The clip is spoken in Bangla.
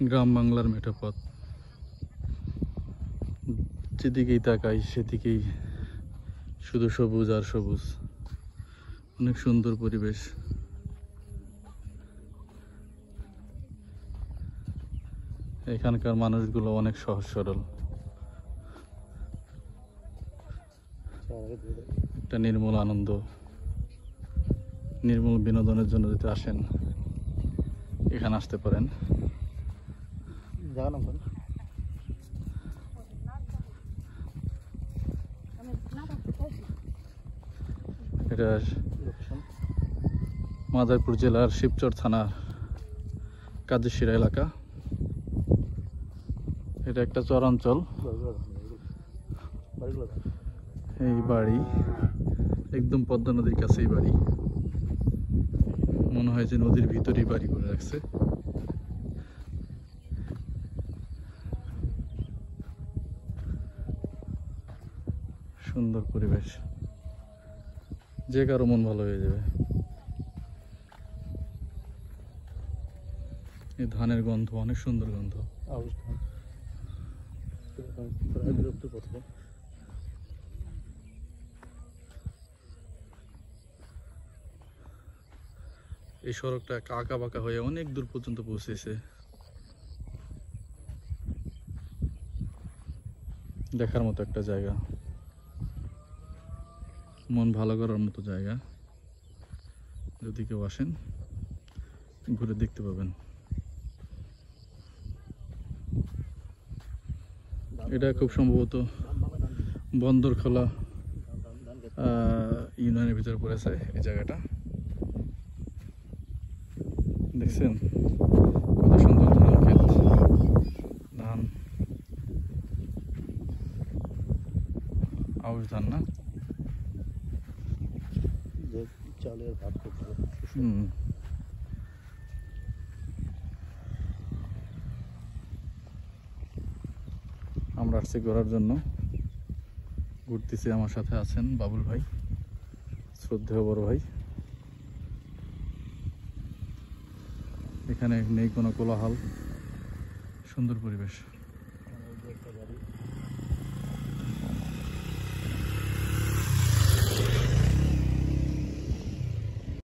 গ্রাম বাংলার মেঠোপথ, যেদিকেই তাকাই সেদিকেই শুধু সবুজ আর সবুজ। অনেক সুন্দর পরিবেশ। এখানকার মানুষগুলো অনেক সহজ সরল। একটা নির্মল আনন্দ, নির্মল বিনোদনের জন্য যদি আসেন এখানে আসতে পারেন। এটা মাদারীপুর জেলার শিবচর থানার কাজীশিরা এলাকা। এটা একটা চরাঞ্চল। এই বাড়ি একদম পদ্মা নদীর কাছেই বাড়ি। মনে হয় যে নদীর ভিতরেই বাড়ি করে রাখছে। সুন্দর পরিবেশ, যে কারো মন ভালো হয়ে যাবে। এই ধানের গন্ধ অনেক সুন্দর গন্ধ। এই সড়কটা আঁকা বাঁকা হয়ে অনেক দূর পর্যন্ত পৌঁছেছে। দেখার মতো একটা জায়গা, মন ভালো করার মতো জায়গা। যদি কেউ আসেন ঘুরে দেখতে পাবেন। এটা খুব সম্ভবত বন্দরখোলা ইউনিয়নের ভিতরে পড়েছে এই জায়গাটা। দেখছেন কত সুন্দর ধান ক্ষেত, ধান আউশ ধান না? আমরা আসছি ঘোরার জন্য, ঘুরতেছি। আমার সাথে আছেন বাবুল ভাই, শ্রদ্ধেয় বড় ভাই। এখানে নেই কোনো কোলাহল, সুন্দর পরিবেশ।